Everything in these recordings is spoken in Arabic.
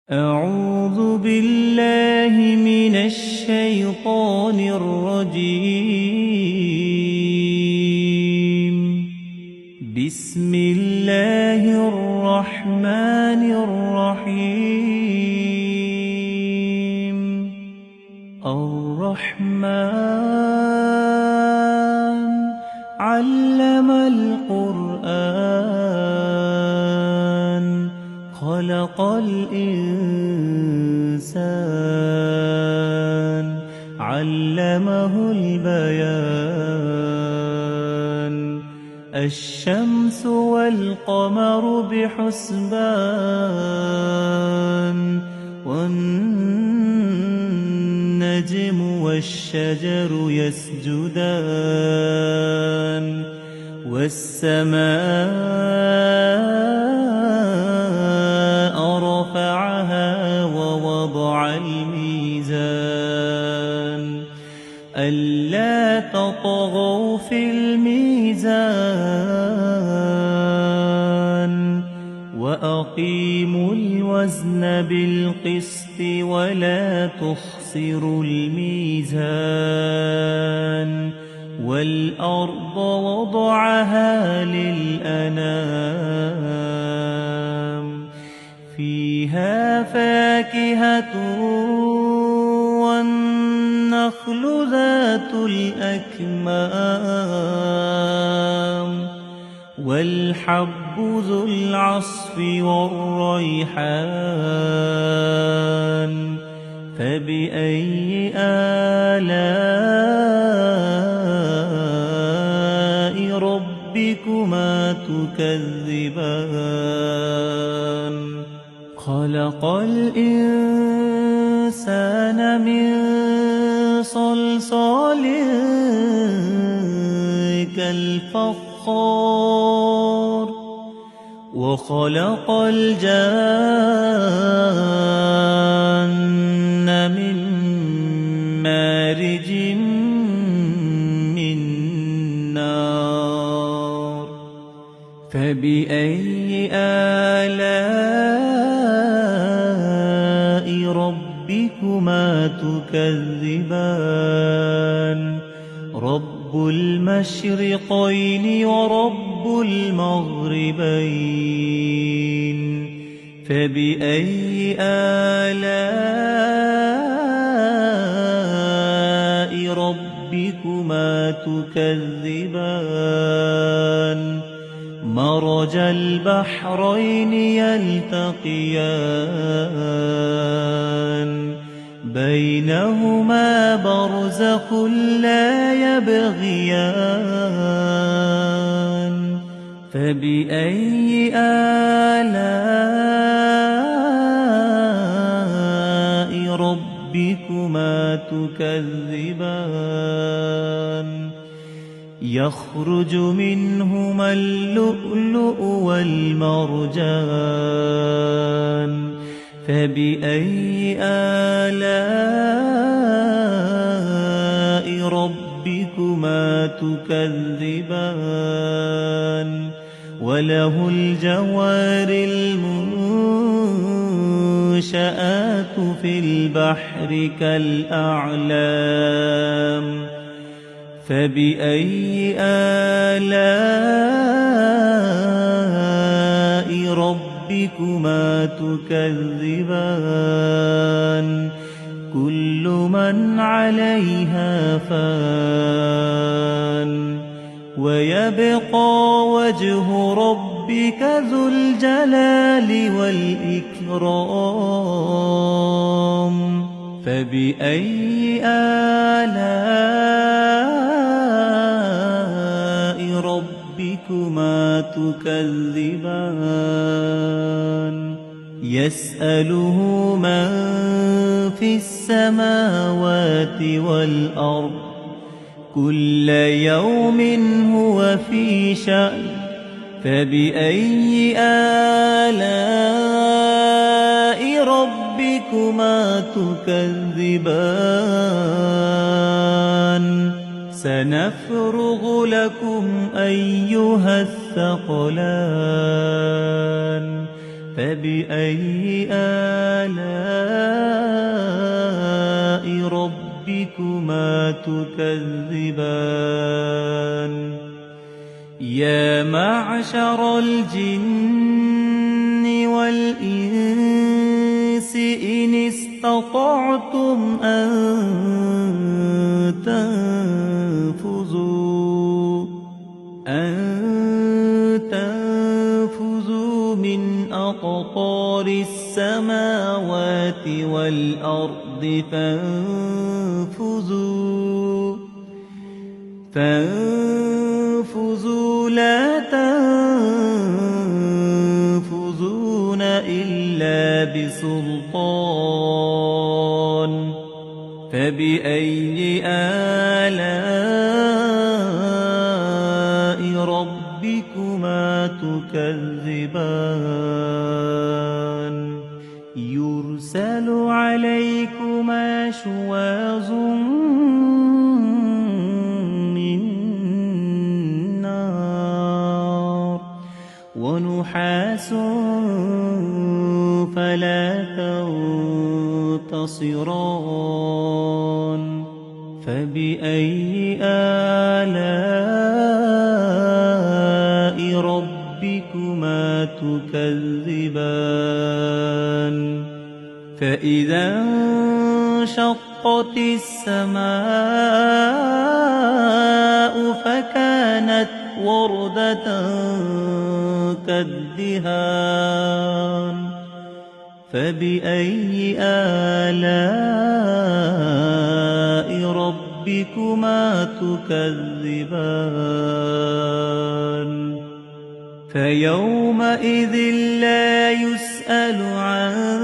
أعوذ بالله من الشيطان الرجيم. بسم الله الرحمن الرحيم. الرحمن علم القرآن خلق الإنسان علمه البيان. الشمس والقمر بحسبان والنجم والشجر يسجدان والسماء رفعها ووضع الميزان ألا تطغوا في الميزان وأقيموا الوزن بالقسط ولا تخسروا الميزان. والأرض وضعها للأنام فيها فاكهة والنخل ذات الأكمام والحب ذو العصف والريحان. فبأي آلاء ربكما تكذبان؟ خلق الإنسان من صلصال كالفخار وخلق الجان من مارج من نار. فبأي آلاء ربكما تكذبان؟ رب المشرقين ورب المغربين. فبأي آلاء ربكما تكذبان؟ مرج البحرين يلتقيان بينهما برزخ لا يبغيان. فبأي آلاء ربكما تكذبان؟ يخرج منهما اللؤلؤ والمرجان. فبأي آلاء ربكما تكذبان؟ وله الجوار المنشآت في البحر كالأعلام. فبأي آلاء ربكما تكذبان؟ كل من عليها فان ويبقى وجه ربك ذو الجلال والإكرام. فبأي آلاء ربكما تكذبان؟ يسأله من في السماوات والأرض كل يوم هو في شأن. فبأي آلاء ربكما تكذبان؟ سنفرغ لكم أيها الثقلان. فبأي آلاء ربكما تكذبان يا معشر الجن والإنس إن استطعتم أن تنفذوا من أقطار السماوات والأرض فانفذوا لا تنفذون إلا بسلطان فبأي آلاء ربكما تكذبان يرسل عليكما شواظ من نار ونحاس فلا تنتصران فبأي آلاء ربكما تكذبان فإذا انشقت السماء فكانت وردة كالدهان فبأي آلاء ربكما تكذبان فيومئذ لا يسأل عن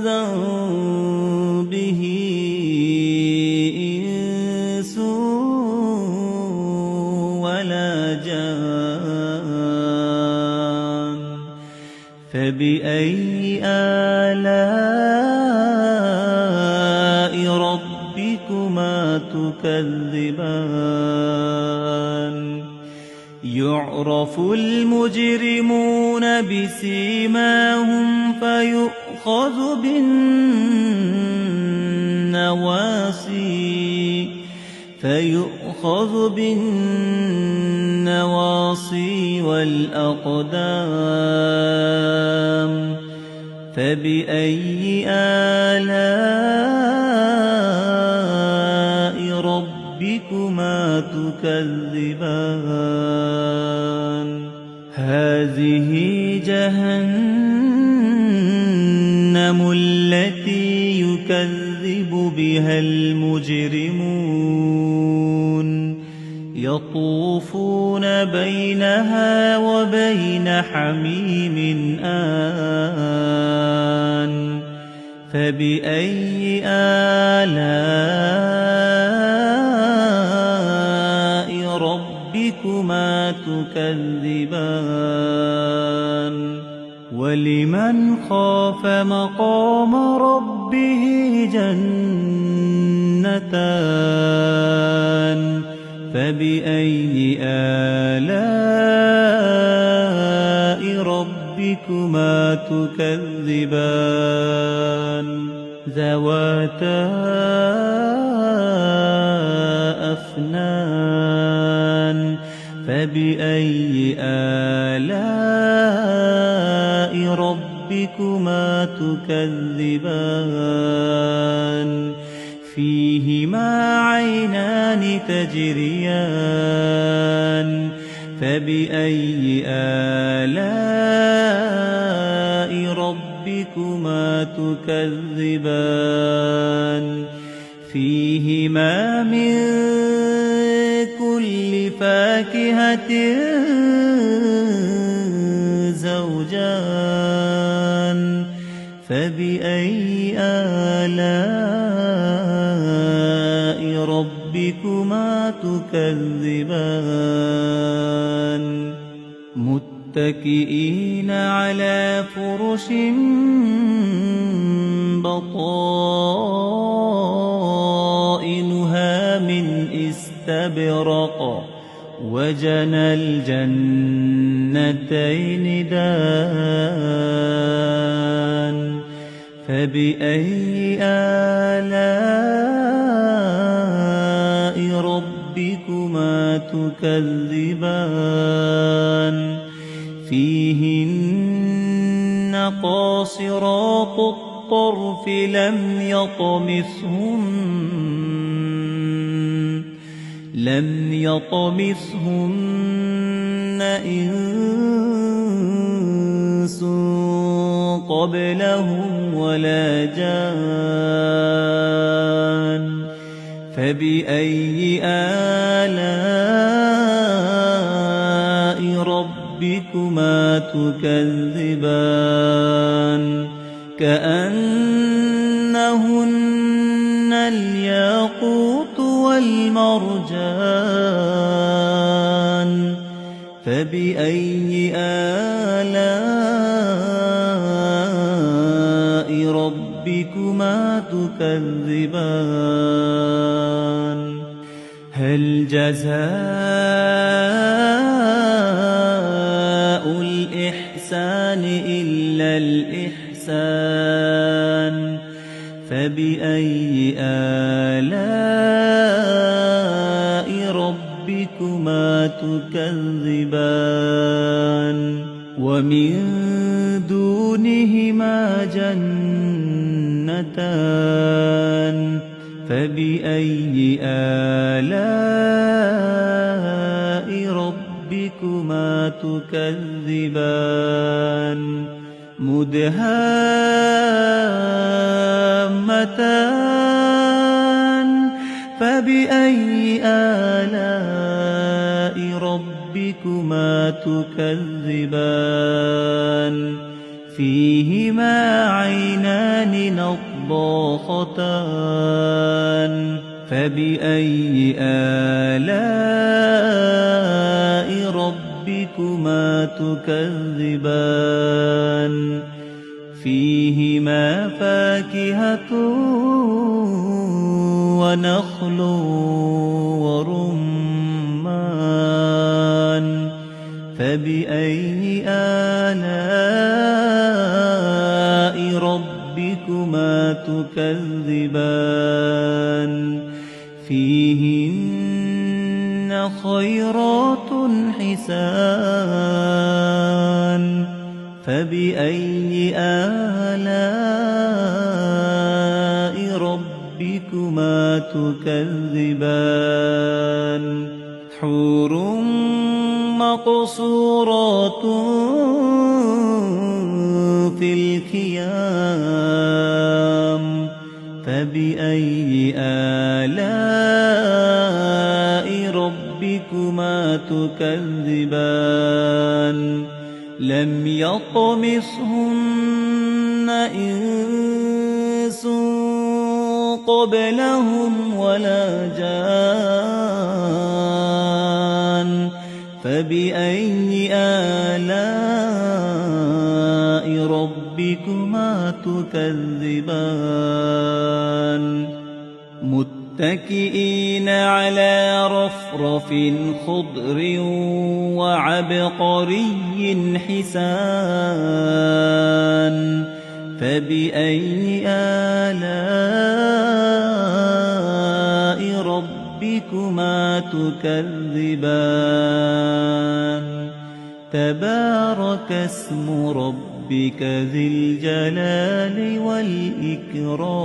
ذنبه إنس ولا جان فبأي آلاء ربكما تكذبان يعرف المجرمون بسيماهم فيؤخذ بالنواصي والأقدام فبأي آلاء ربكما تكذبان هذه جهنم التي يكذب بها المجرمون يطوفون بينها وبين حميم آن فبأي آلاء ربكما تكذبان ولمن خاف مقام ربه جنتان فبأي آلاء ربكما تكذبان ذواتا أفنان فبأي آلاء ربكما تكذبان فيهما عينان تجريان فبأي آلاء ربكما تكذبان فيهما من كل فاكهة زوجان فبأي آلاء ربكما تكذبان متكئين على فرش بطائنها بطونها من استبرق وجنى الجنتين دان فبأي آلاء ربكما تكذبان فيهن قاصرات الطرف لم يطمثهن إنس قبلهم ولا جان فبأي آلاء ربكما تكذبان كأنهن الياقوت والمرجان فبأي آلاء ربكما تكذبان هل جزاء الإحسان إلا الإحسان فبأي آلاء ربكما تكذبان ومن دونهما جنتان فبأي آلاء ربكما تكذبان مدهامتان فبأي آلاء ربكما تكذبان فيهما عينان نضاختان فبأي آلاء ربكما تكذبان فيهما فاكهة ونخل ورمان فبأي آلاء ربكما تكذبان فيهن خيرات حسان فبأي آلاء ربكما تكذبان حور مقصورات في الخيام فبأي آلاء ربكما تكذبان لم يطمثهن إنس قبلهم ولا جان فبأي آلاء ربكما تكذبان متكئين على رفرف خضر وعبقري حسان فبأي آلاء ربكما تكذبان تبارك اسم ربك ذي الجلال والإكرام